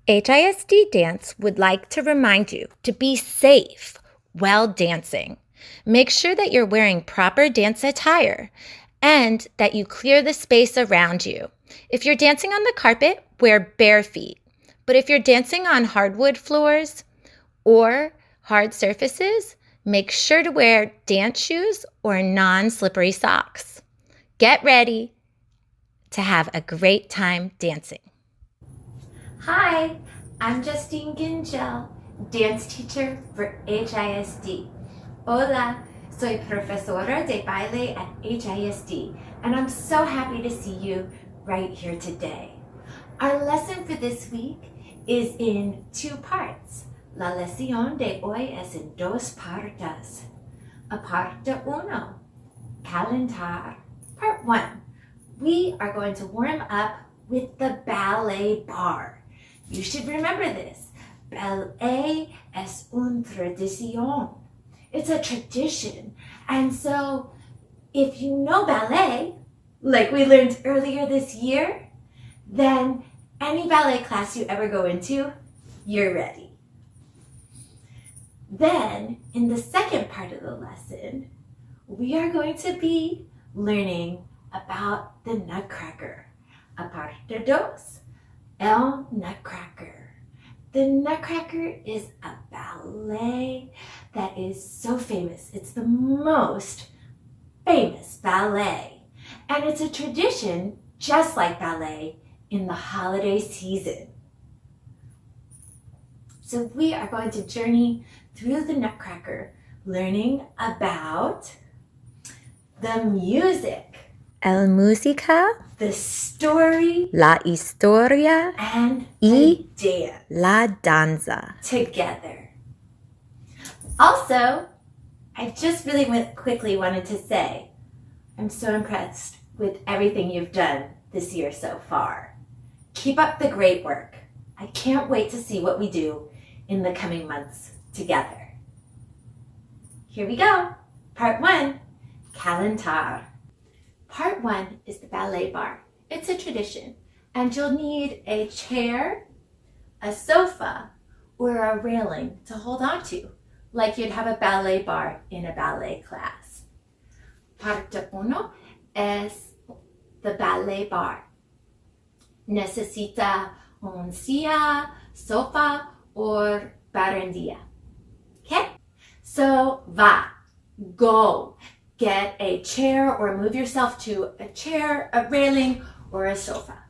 HISD Dance would like to remind you to be safe while dancing. Make sure that you're wearing proper dance attire and that you clear the space around you. If you're dancing on the carpet, wear bare feet. But if you're dancing on hardwood floors or hard surfaces, make sure to wear dance shoes or non-slippery socks. Get ready to have a great time dancing. Hi, I'm Justine Gingell, dance teacher for HISD. Hola, soy profesora de baile at HISD, and I'm so happy to see you right here today. Our lesson for this week is in 2 parts. La lección de hoy es en 2 partes. A parte uno, calentar. Part 1, we are going to warm up with the Ballet Bar. You should remember this. Ballet es una tradición. It's a tradition. And so if you know ballet, like we learned earlier this year, then any ballet class you ever go into, you're ready. Then in the second part of the lesson, we are going to be learning about the Nutcracker. A parte dos, el Nutcracker. The Nutcracker is a ballet that is so famous. It's the most famous ballet. And it's a tradition, just like ballet, in the holiday season. So we are going to journey through the Nutcracker, learning about the music. El música, the story, la historia, and the dance, la danza, together. Also, I just really quickly wanted to say, I'm so impressed with everything you've done this year so far. Keep up the great work. I can't wait to see what we do in the coming months together. Here we go. Part 1, calentar. Part 1 is the Ballet Bar. It's a tradition, and you'll need a chair, a sofa, or a railing to hold on to, like you'd have a ballet bar in a ballet class. Parte 1 es the Ballet Bar. Necesita un silla, sofa, or barandilla. Okay? So, go. Get a chair or move yourself to a chair, a railing, or a sofa.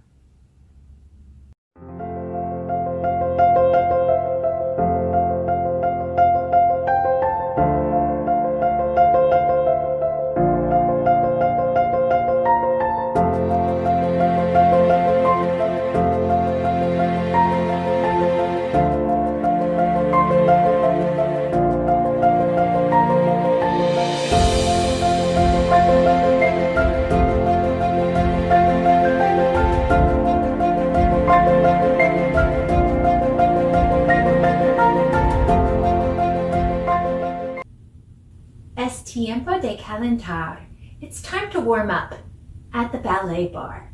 Es tiempo de calentar. It's time to warm up at the Ballet Bar.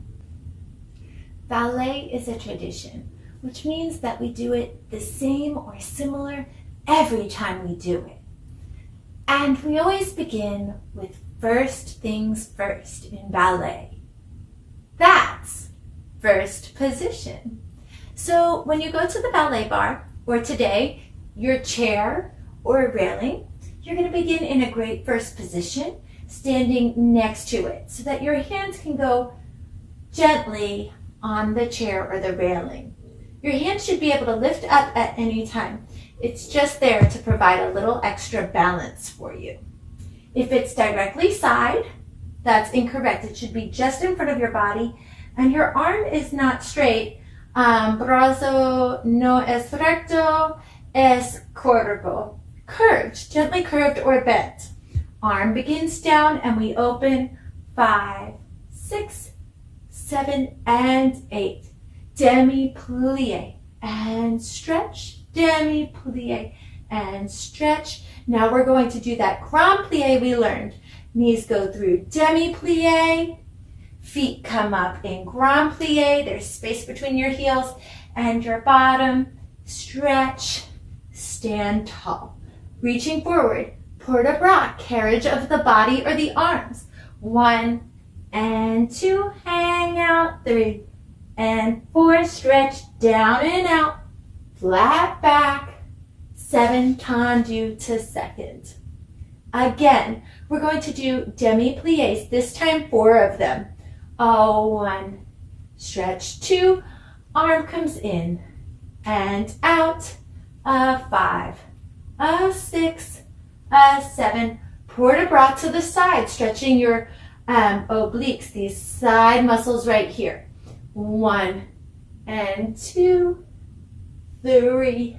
Ballet is a tradition, which means that we do it the same or similar every time we do it. And we always begin with first things first in ballet. That's first position. So when you go to the Ballet Bar, or today, your chair or railing, you're going to begin in a great first position, standing next to it, so that your hands can go gently on the chair or the railing. Your hands should be able to lift up at any time. It's just there to provide a little extra balance for you. If it's directly side, that's incorrect. It should be just in front of your body, and your arm is not straight. Brazo no es recto, es curvo. Curved, gently curved or bent. Arm begins down and we open 5, 6, 7, and 8. Demi-plie and stretch, demi-plie and stretch. Now we're going to do that grand plie we learned. Knees go through demi-plie, feet come up in grand plie, there's space between your heels, and your bottom. Stretch, stand tall. Reaching forward, port de bras, carriage of the body or the arms. 1 and 2, hang out. 3 and 4, stretch down and out. Flat back. 7, tendu to second. Again, we're going to do demi-pliés, this time 4 of them. 1, stretch. 2, arm comes in and out. 5, 6, 7, port de bras to the side, stretching your obliques, these side muscles right here. 1 and 2, 3,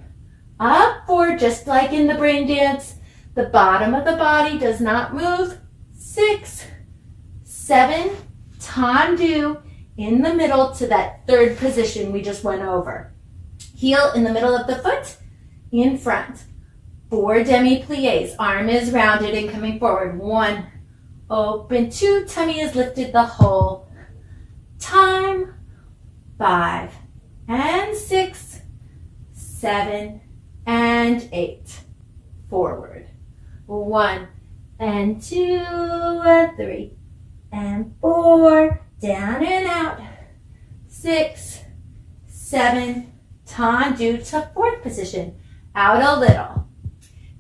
up, 4, just like in the brain dance. The bottom of the body does not move. 6, 7, tendu in the middle to that third position we just went over. Heel in the middle of the foot, in front. 4 demi-pliés, arm is rounded and coming forward. 1, open. 2, tummy is lifted the whole time. 5 and 6, 7 and 8, forward. 1 and 2, 3 and 4, down and out. 6, 7, tendu to fourth position, out a little.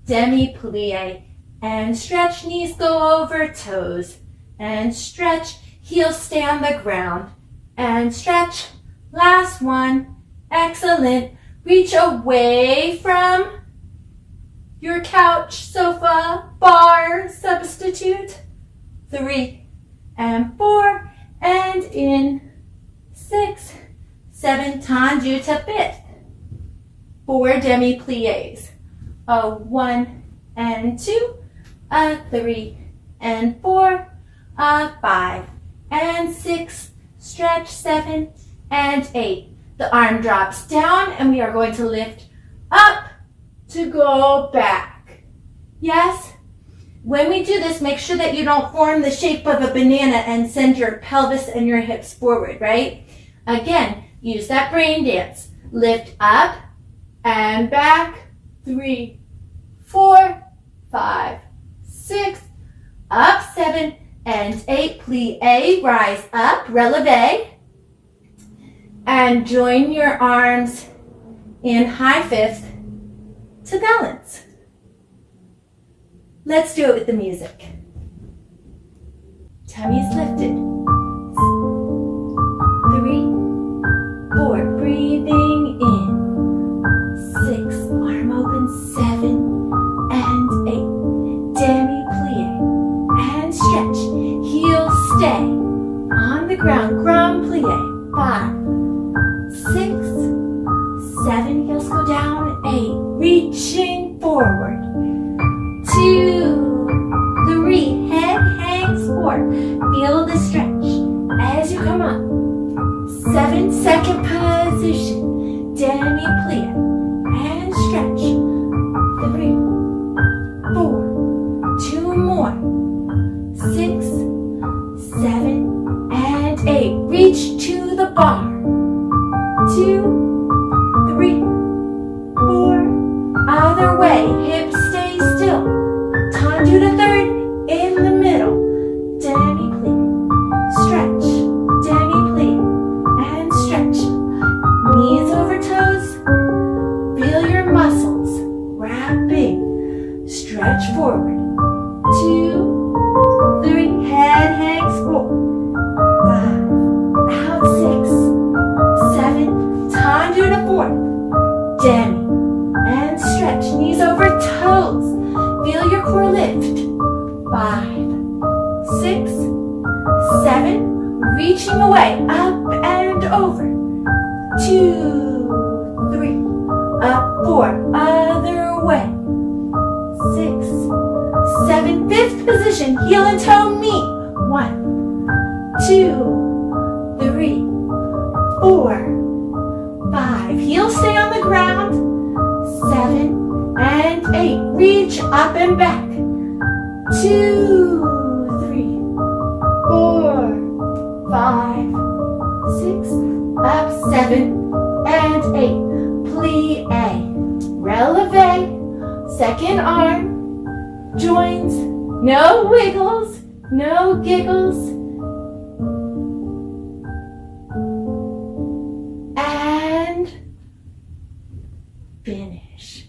Demi-plie and stretch, knees go over toes and stretch, heels stay on the ground and stretch. Last one, excellent. Reach away from your couch, sofa, bar, substitute. 3 and 4 and in. 6, 7, tendu to fifth. 4 demi-pliés. 1 and 2, 3 and 4, 5 and 6, stretch. 7 and 8. The arm drops down and we are going to lift up to go back. Yes? When we do this, make sure that you don't form the shape of a banana and send your pelvis and your hips forward, right? Again, use that brain dance. Lift up and back. 3, 4, 5, 6, up. 7 and 8, plie, rise up, releve, and join your arms in high fifth to balance. Let's do it with the music. Tummy's lifted. 3, 4, breathing in. 6, arm open. 7 and 8, demi-plie and stretch. Heels stay on the ground, grand plie. 5, 6, 7, heels go down. 8, reaching forward. 2, 3, head hangs forward. Feel the stretch as you come up. 7, second position, demi-plie and stretch. 3, 4, 2 more. 6, 7 and 8, reach to the bar. 2, 3, 4, other way, hips stay still. Tendu to third, in the middle. Demi-plie, stretch, demi-plie, and stretch. Knees over toes, feel your muscles wrapping. Stretch forward. 2, 3, head hangs forward. 5, out. 6, 7, tendu to fourth. Demi, and stretch, knees over toes. Feel your core lift. 5, 6, 7, reaching away, up and over. 2, 3, up. 4, other way. 6, 7, fifth position, heel and toe meet. 1, 2, 3, 4, 5, heels stay on the ground. 7 and 8, reach up and back. 2, 3, 4, 5, 6, up. 7 and joins, no wiggles, no giggles. And finish.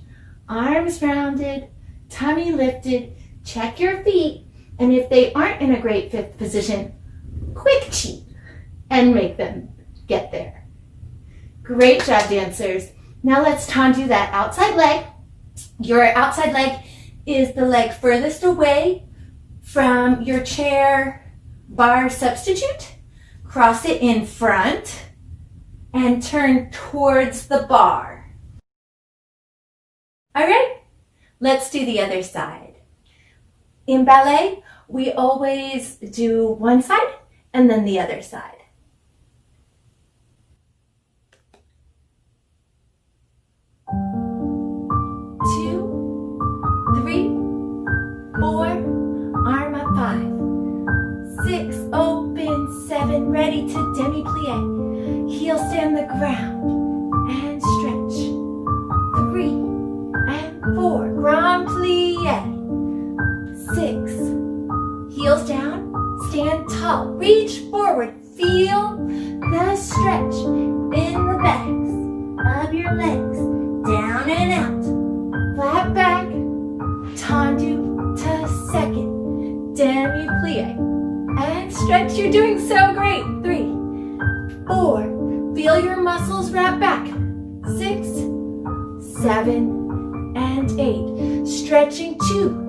Arms rounded, tummy lifted. Check your feet, and if they aren't in a great fifth position, quick cheat and make them get there. Great job, dancers. Now let's tendu that outside leg. Your outside leg is the leg furthest away from your chair bar substitute. Cross it in front and turn towards the bar. All right, let's do the other side. In ballet, we always do one side and then the other side. 2, 3, 4, arm up 5, 6, open 7, ready to demi-plie. Heel stand the ground and stretch. 3 and 4, grand plie. 6, heels down, stand tall, reach forward, feel the stretch in the backs of your legs, down and out, flat back, tendu to second, demi-plie, and stretch. You're doing so great. 3, 4, feel your muscles wrap back. 6, 7, and 8, stretching to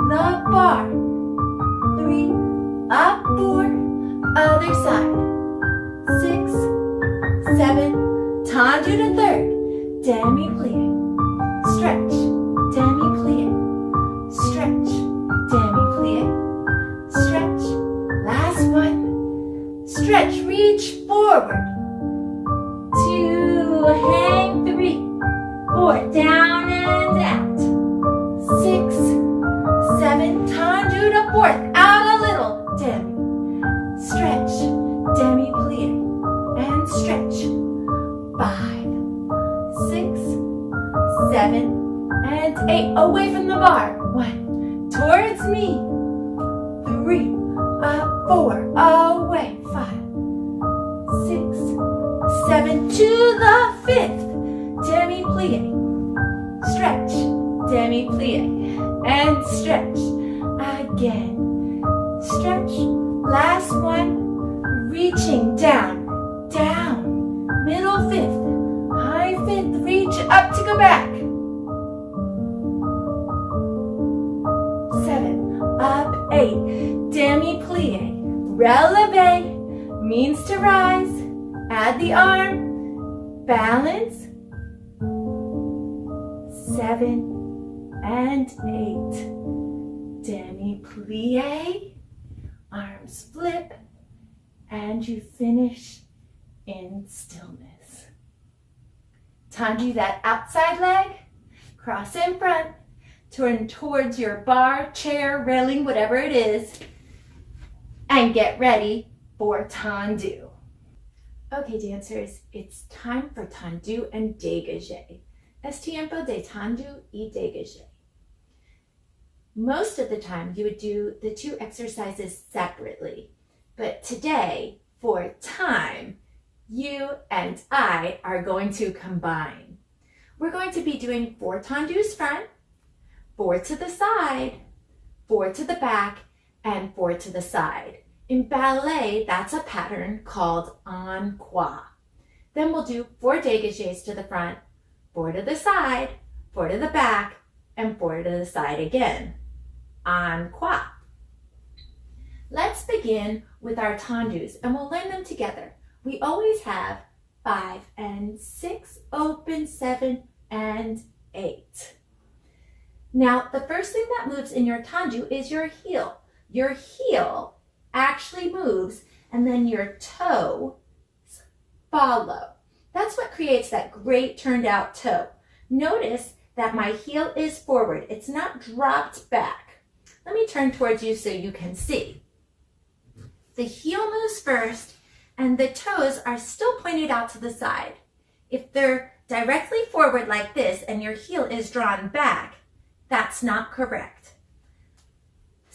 the bar. 3, up 4, other side. 6, 7, tendu to third, demi-plie, stretch, demi-plie, stretch, demi-plie, stretch. Last one, stretch, reach forward. 2, hang 3, 4, down and out. 6, 7, tendu to fourth, out a little, demi, stretch, demi-plie, and stretch. 5, 6, 7, and 8, away from the bar. 1, towards me. 3, up 4, away. 5, 6, 7, to the fifth, demi-plie, stretch, demi-plie, and stretch. Again, stretch. Last one, reaching down, down, middle fifth, high fifth, reach up to go back. 7, up 8, demi-plie, releve, means to rise, add the arm, balance. 7 and 8, demi-plie, arms flip, and you finish in stillness. Tendu that outside leg, cross in front, turn towards your bar, chair, railing, whatever it is, and get ready for tendu. Okay, dancers, it's time for tendu and dégagé. Es tiempo de tendu y dégagé. Most of the time, you would do the two exercises separately. But today, for time, you and I are going to combine. We're going to be doing 4 tendus front, 4 to the side, 4 to the back, and 4 to the side. In ballet, that's a pattern called en croix. Then we'll do 4 dégagés to the front, 4 to the side, 4 to the back, and 4 to the side again. En croix. Let's begin with our tendus, and we'll learn them together. We always have 5 and 6, open 7 and 8. Now, the first thing that moves in your tendu is your heel. Your heel actually moves, and then your toes follow. That's what creates that great turned out toe. Notice that my heel is forward. It's not dropped back. Let me turn towards you so you can see. The heel moves first, and the toes are still pointed out to the side. If they're directly forward like this and your heel is drawn back, that's not correct.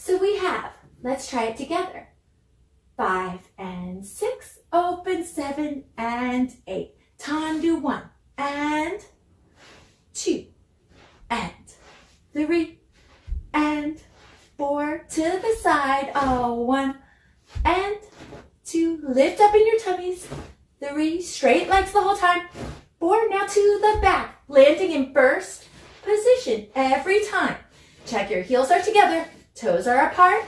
So we have, let's try it together. 5 and 6, open 7 and 8. Tendu 1 and 2 and 3 and 4 to the side. 1 and 2. Lift up in your tummies. 3, straight legs the whole time. 4, now to the back, landing in first position every time. Check your heels are together, toes are apart.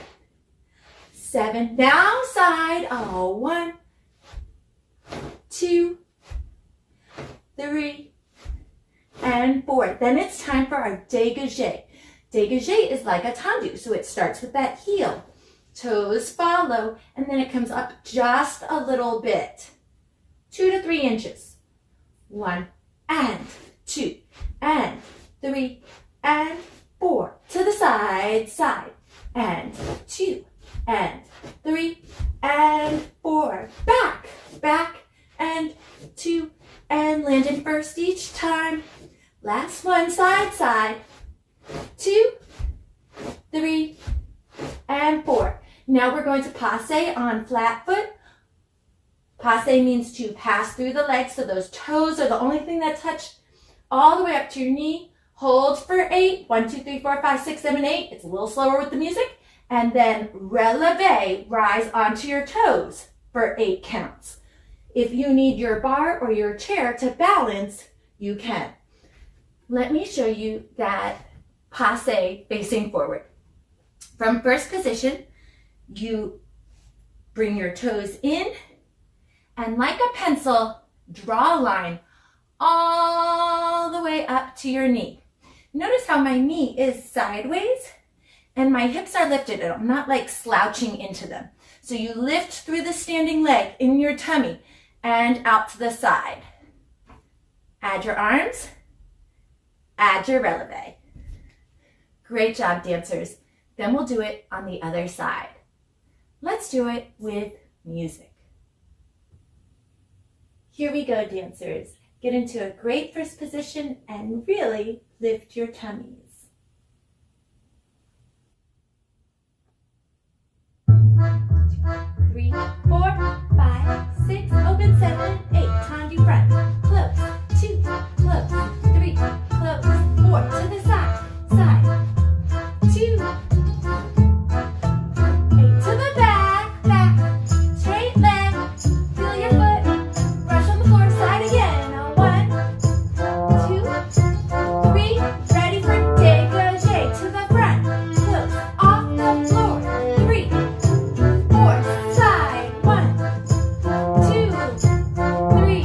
7, now side. 1, 2, 3, and 4. Then it's time for our dégagé. Dégagé is like a tendu, so it starts with that heel. Toes follow, and then it comes up just a little bit. 2 to 3 inches. 1 and 2 and 3 and 4. To the side, side. And 2 and 3 and 4. Back, back, and 2. And land in first each time. Last one, side, side. 2, 3, and 4. Now we're going to passe on flat foot. Passe means to pass through the legs, so those toes are the only thing that touch all the way up to your knee. Hold for 8. 1, 2, 3, 4, 5, 6, 7, 8. It's a little slower with the music. And then releve, rise onto your toes for 8 counts. If you need your bar or your chair to balance, you can. Let me show you that passe facing forward. From first position, you bring your toes in and like a pencil, draw a line all the way up to your knee. Notice how my knee is sideways and my hips are lifted. I'm not like slouching into them. So you lift through the standing leg in your tummy and out to the side. Add your arms, add your releve. Great job, dancers. Then we'll do it on the other side. Let's do it with music. Here we go, dancers. Get into a great first position and really lift your tummies. 3, 4, 5, 6, open 7, 8, tendu front, close, 2, close, 3, close, 4, to the side, side, 2, 8 to the back, back, straight leg, feel your foot, brush on the floor, side again, 1, 2, 3, ready for dégagé, to the front, close, off the floor, 3, 4, side, 1, 2, 3,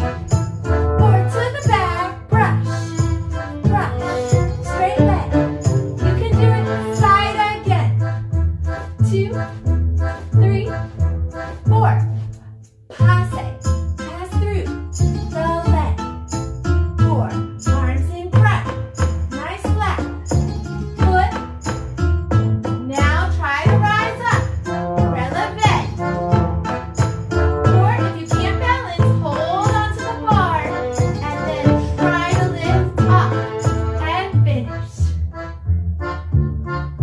4, to the back, brush, brush, straight leg, you can do it, side again, 2, 3, 4, passe, pass through the leg, 4, arms in front, nice flat, foot, now try to rise up, releve, 4, if you can't balance, hold onto the bar, and then try to lift up, and finish.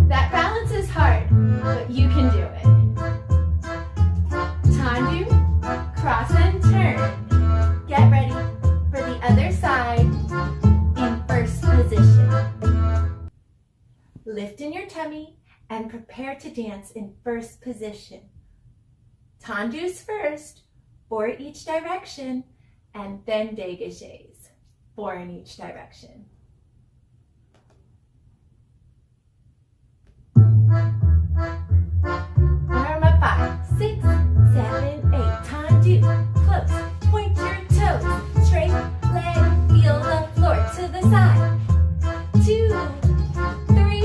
That balance is hard, but you can do it. Tendu, cross and turn. Get ready for the other side in first position. Lift in your tummy and prepare to dance in first position. Tendus first, 4 each direction, and then dégagés, 4 in each direction. Arm up 5, 6, 7, 8. Tendu, close. Point your toes. Straight leg, feel the floor to the side. 2, 3.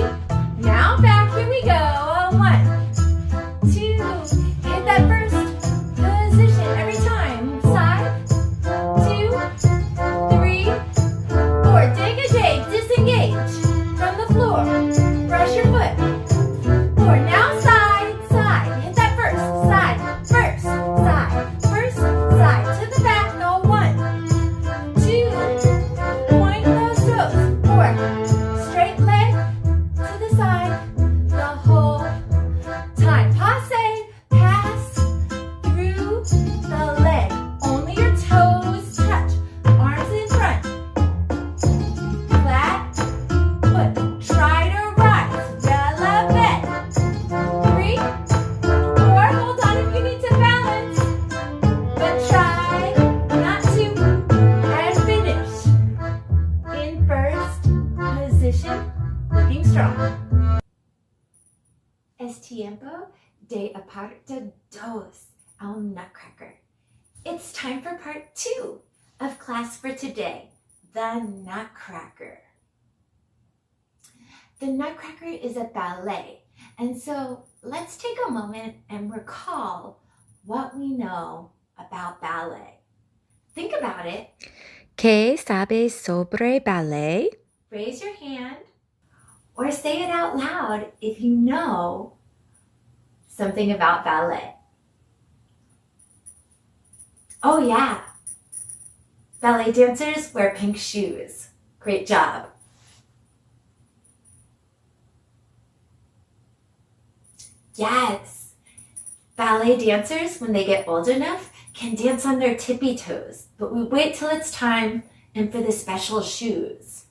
Now back. Here we go. 1, 2. Hit that first position every time. Side. 2, 3, 4. Dig Es tiempo de aparte dos al Nutcracker. It's time for part 2 of class for today, the Nutcracker. The Nutcracker is a ballet, and so let's take a moment and recall what we know about ballet. Think about it. ¿Qué sabes sobre ballet? Raise your hand or say it out loud if you know something about ballet. Oh yeah, ballet dancers wear pink shoes. Great job. Yes, ballet dancers, when they get old enough, can dance on their tippy toes, but we wait till it's time and for the special shoes.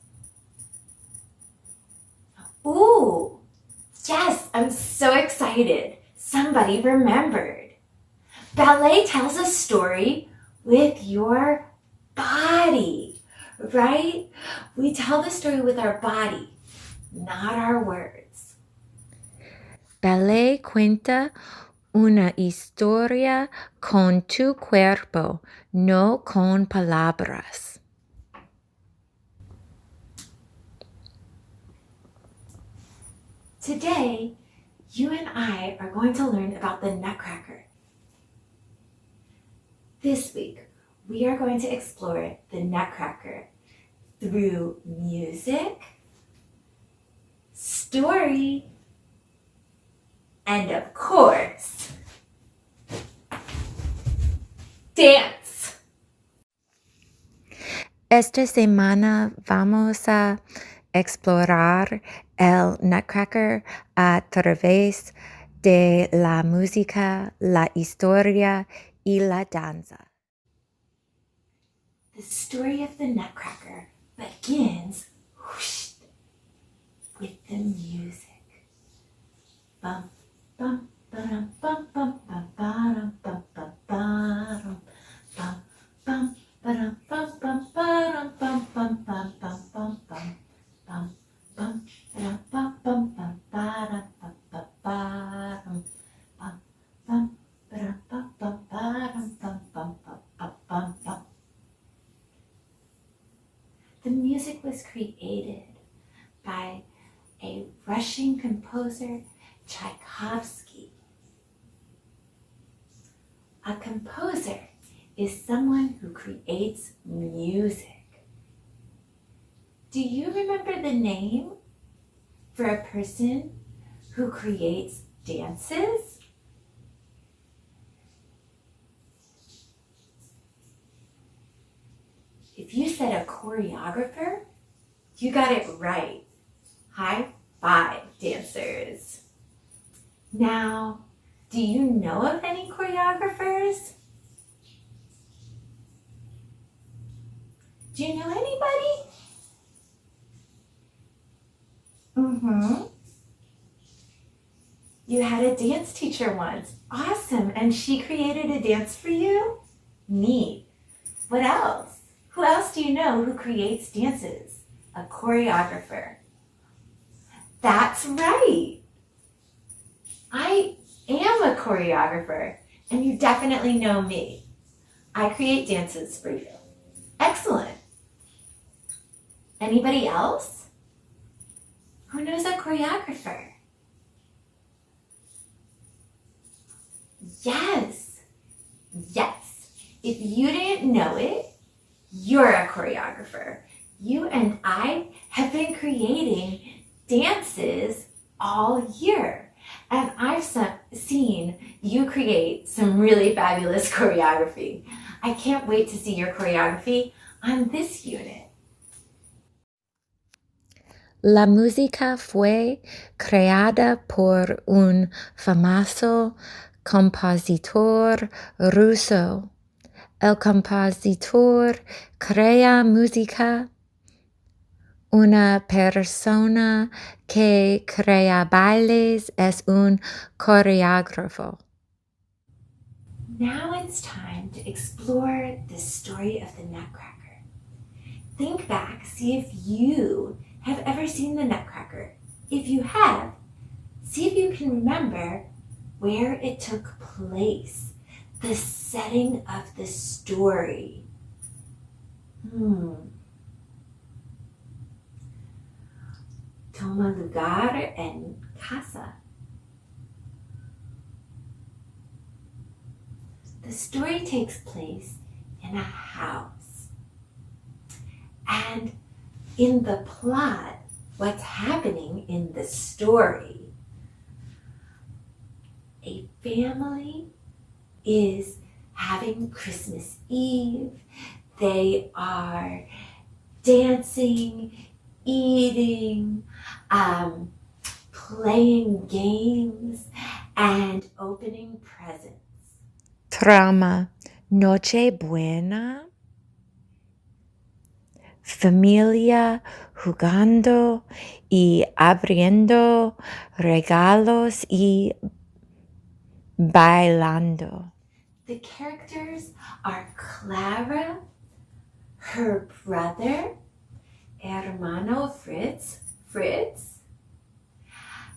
Ooh, yes, I'm so excited. Somebody remembered. Ballet tells a story with your body, right? We tell the story with our body, not our words. Ballet cuenta una historia con tu cuerpo, no con palabras. Today, you and I are going to learn about the Nutcracker. This week, we are going to explore the Nutcracker through music, story, and of course, dance. Esta semana vamos a explorar el Nutcracker a través de la música, la historia y la danza. The story of the Nutcracker begins whoosh, with the music. Bum, bum, ba-dum, bum, bum, bum, ba-dum, bum, bum, ba-dum, bum, bum, ba-dum, bum, bum, ba-dum, bum, bum, bum, bum, bum, bum, bum, bum, ba-dum, bum, bum, bum, ba-dum, bum, bum, ba-dum, bum, bum, ba-dum, bum, bum, ba-dum, bum, bum, bum, bum, bum, bum. The music was created by a Russian composer, Tchaikovsky. A composer is someone who creates music. Do you remember the name for a person who creates dances? If you said a choreographer, you got it right. High five, dancers. Now, do you know of any choreographers? Do you know anybody? You had a dance teacher once. Awesome. And she created a dance for you? Neat. What else? Who else do you know who creates dances? A choreographer. That's right. I am a choreographer, and you definitely know me. I create dances for you. Excellent. Anybody else? Who knows a choreographer? Yes. Yes. If you didn't know it, you're a choreographer. You and I have been creating dances all year. And I've seen you create some really fabulous choreography. I can't wait to see your choreography on this unit. La música fue creada por un famoso compositor ruso. El compositor crea música. Una persona que crea bailes es un coreógrafo. Now it's time to explore the story of the Nutcracker. Think back, see if you have ever seen the Nutcracker. If you have, See if you can remember where it took place, the setting of the story. Toma lugar en casa. The story takes place in a house. And in the plot, what's happening in the story, a family is having Christmas Eve. They are dancing, eating, playing games, and opening presents. Trama Noche Buena. Familia jugando y abriendo regalos y bailando. The characters are Clara, her brother, hermano Fritz,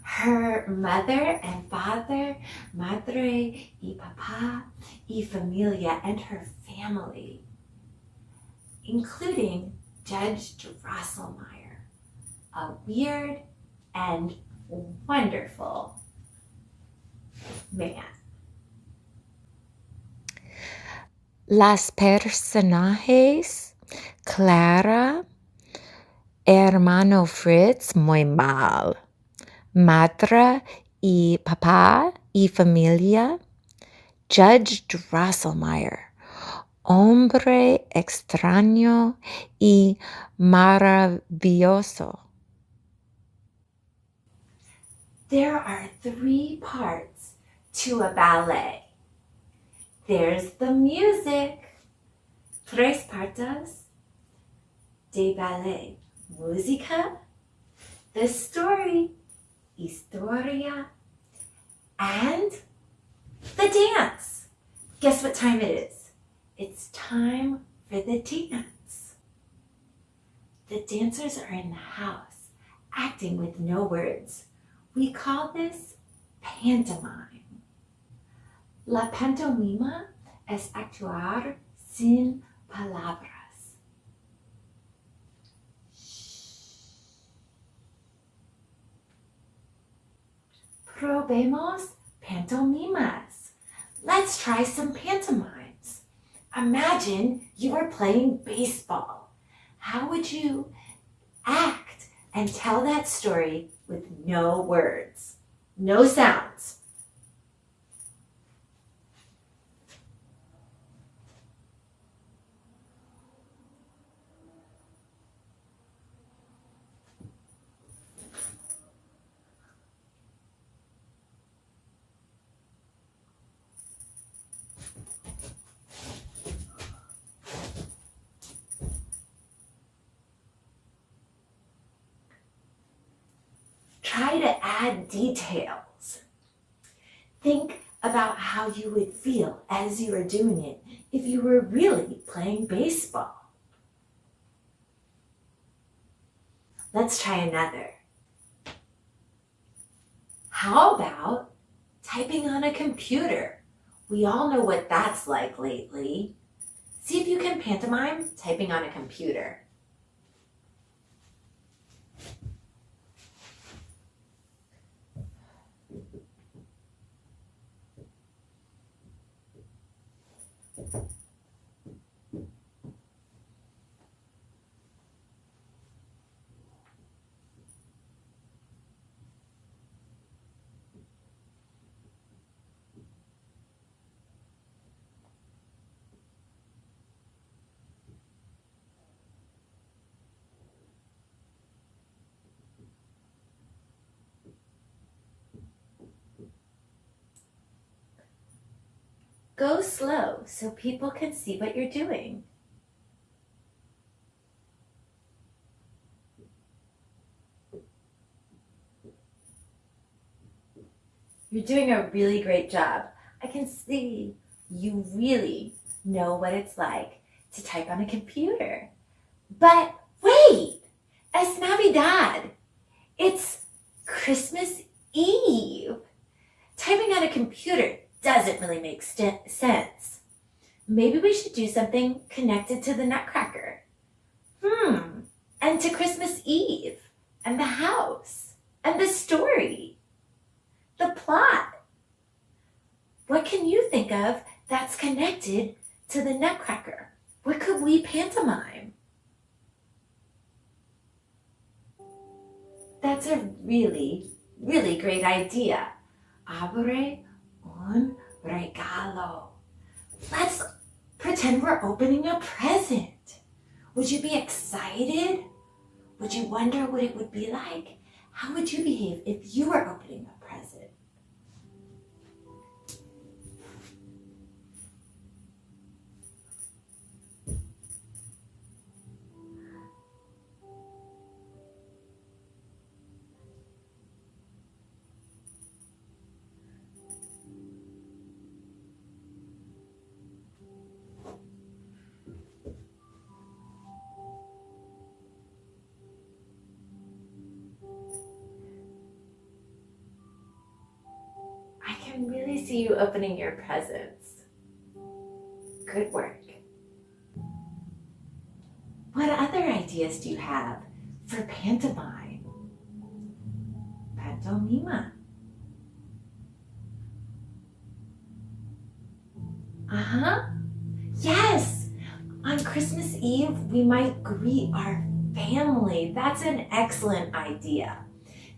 her mother and father, madre y papá y familia, and her family, including Judge Drosselmeyer, a weird and wonderful man. Las personajes, Clara, hermano Fritz, muy mal. Madre y papá y familia, Judge Drosselmeyer, hombre extraño y maravilloso. There are 3 parts to a ballet. There's the music, 3 partes de ballet. Música, the story, historia, and the dance. Guess what time it is? It's time for the dance. The dancers are in the house, acting with no words. We call this pantomime. La pantomima es actuar sin palabras. Probemos pantomimas. Let's try some pantomimes. Imagine you are playing baseball. How would you act and tell that story with no words, no sounds? Try to add details. Think about how you would feel as you were doing it if you were really playing baseball. Let's try another. How about typing on a computer? We all know what that's like lately. See if you can pantomime typing on a computer. Go slow so people can see what you're doing. You're doing a really great job. I can see you really know what it's like to type on a computer. But wait, es Navidad. It's Christmas Eve, typing on a computer doesn't really make sense. Maybe we should do something connected to the Nutcracker. And to Christmas Eve, and the house, and the story, the plot. What can you think of that's connected to the Nutcracker? What could we pantomime? That's a really, really great idea. Abre un regalo. Let's pretend we're opening a present. Would you be excited? Would you wonder what it would be like? How would you behave if you were opening a present? I can really see you opening your presents. Good work. What other ideas do you have for pantomime? Pantomime. Yes! On Christmas Eve, we might greet our family. That's an excellent idea.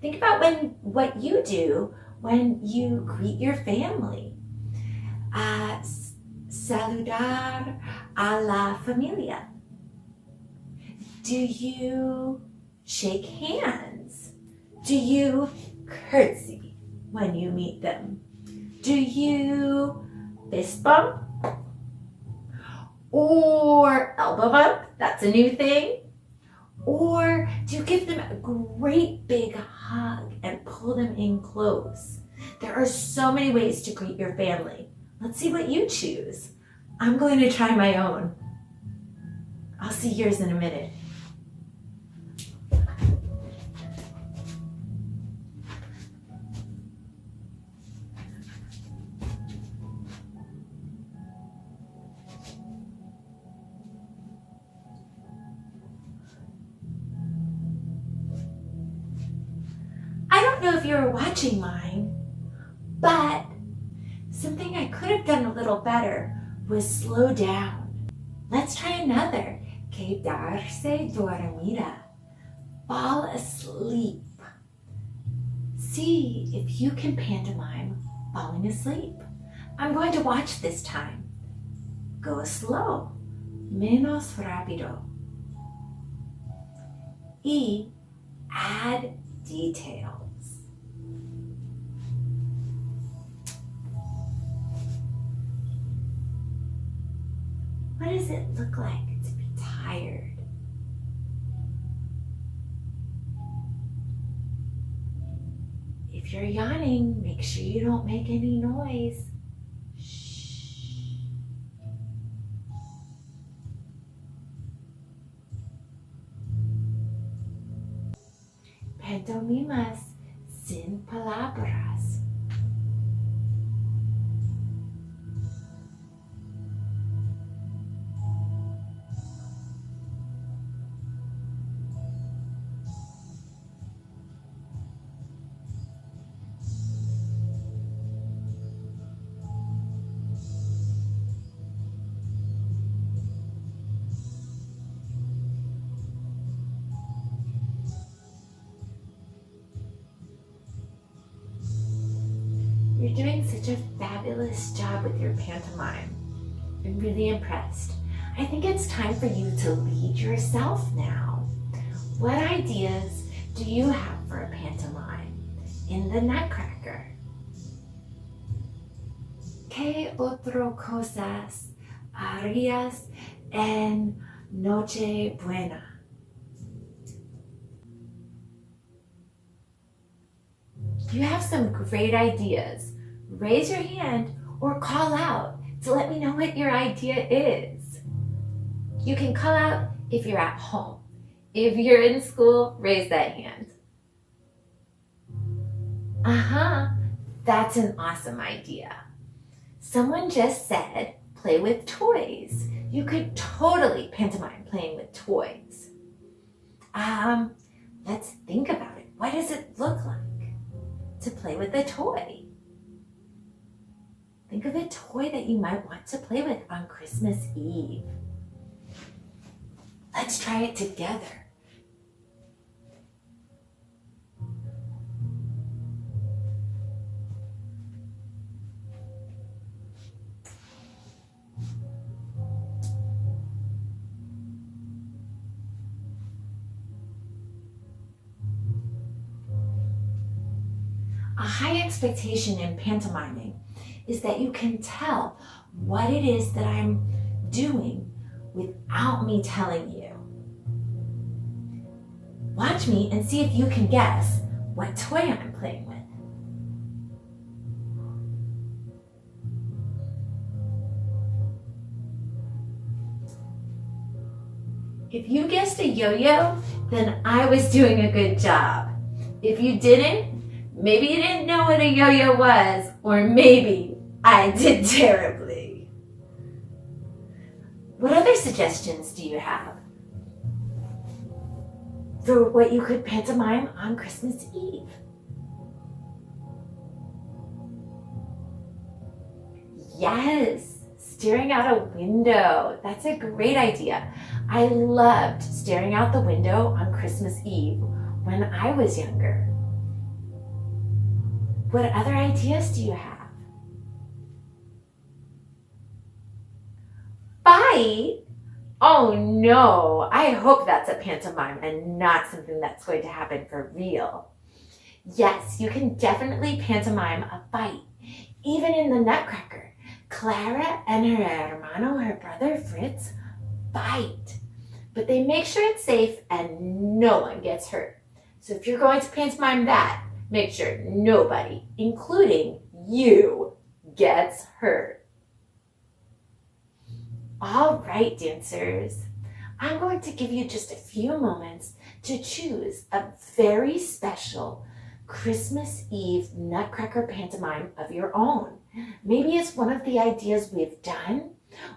Think about what you do when you greet your family. Saludar a la familia. Do you shake hands? Do you curtsy when you meet them? Do you fist bump? Or elbow bump? That's a new thing. Or do you give them a great big hug and pull them in close? There are so many ways to greet your family. Let's see what you choose. I'm going to try my own. I'll see yours in a minute. I don't know if you were watching mine, but something I could have done a little better was slow down. Let's try another. Quedarse dormida. Fall asleep. See if you can pantomime falling asleep. I'm going to watch this time. Go slow. Menos rápido. Y add details. What does it look like to be tired? If you're yawning, make sure you don't make any noise. Shh. Pantomimas sin palabras. You're doing such a fabulous job with your pantomime. I'm really impressed. I think it's time for you to lead yourself now. What ideas do you have for a pantomime in the Nutcracker? ¿Qué otro cosas harías en Nochebuena? You have some great ideas. Raise your hand or call out to let me know what your idea is. You can call out if you're at home. If you're in school, raise that hand. Uh-huh, that's an awesome idea. Someone just said, play with toys. You could totally pantomime playing with toys. Let's think about it. What does it look like to play with a toy? Think of a toy that you might want to play with on Christmas Eve. Let's try it together. A high expectation in pantomiming is that you can tell what it is that I'm doing without me telling you. Watch me and see if you can guess what toy I'm playing with. If you guessed a yo-yo, then I was doing a good job. If you didn't, maybe you didn't know what a yo-yo was, or maybe I did terribly. What other suggestions do you have for what you could pantomime on Christmas Eve? Yes, staring out a window. That's a great idea. I loved staring out the window on Christmas Eve when I was younger. What other ideas do you have? Fight? Oh no, I hope that's a pantomime and not something that's going to happen for real. Yes, you can definitely pantomime a fight. Even in the Nutcracker, Clara and her hermano, her brother Fritz, fight. But they make sure it's safe and no one gets hurt. So if you're going to pantomime that, make sure nobody, including you, gets hurt. All right, dancers. I'm going to give you just a few moments to choose a very special Christmas Eve Nutcracker pantomime of your own. Maybe it's one of the ideas we've done,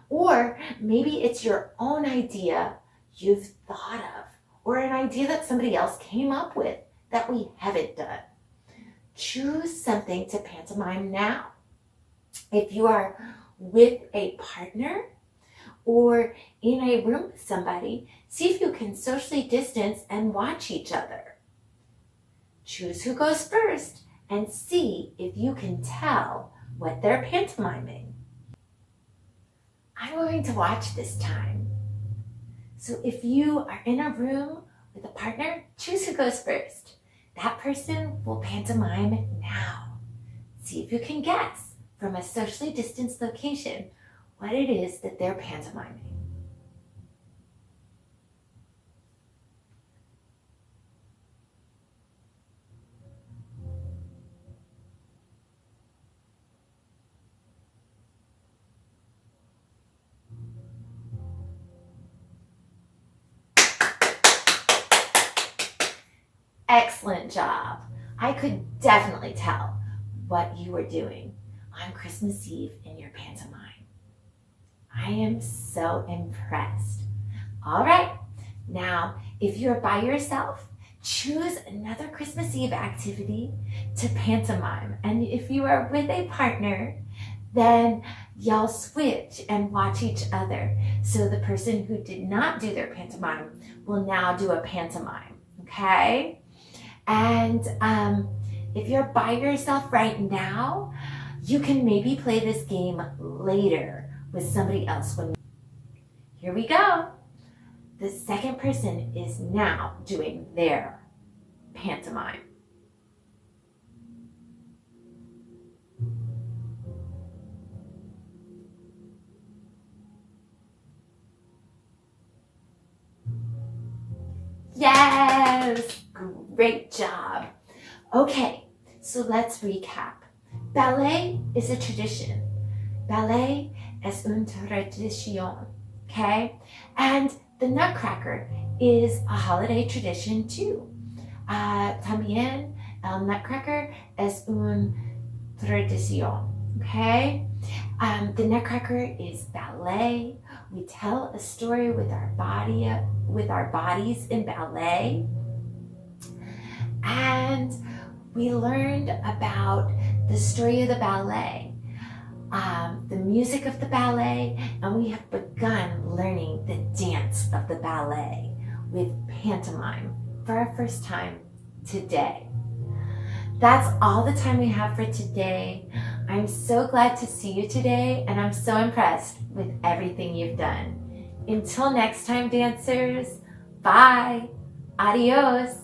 or maybe it's your own idea you've thought of, or an idea that somebody else came up with that we haven't done. Choose something to pantomime now. If you are with a partner or in a room with somebody, see if you can socially distance and watch each other. Choose who goes first and see if you can tell what they're pantomiming. I'm going to watch this time. So if you are in a room with a partner, choose who goes first. That person will pantomime now. See if you can guess from a socially distanced location what it is that they're pantomiming. Excellent job. I could definitely tell what you were doing on Christmas Eve in your pantomime. I am so impressed. All right, now if you're by yourself, choose another Christmas Eve activity to pantomime. And if you are with a partner, then y'all switch and watch each other. So the person who did not do their pantomime will now do a pantomime, okay? And if you're by yourself right now, you can maybe play this game later with somebody else. Here we go. The second person is now doing their pantomime. Yes, great job. Okay, so let's recap. Ballet is a tradition. Ballet es una tradición, okay? And the Nutcracker is a holiday tradition too. También El Nutcracker es una tradición. Okay? The Nutcracker is ballet. We tell a story with our bodies in ballet. And we learned about the story of the ballet, the music of the ballet, and we have begun learning the dance of the ballet with pantomime for our first time today. That's all the time we have for today. I'm so glad to see you today, and I'm so impressed with everything you've done. Until next time, dancers, bye, adios.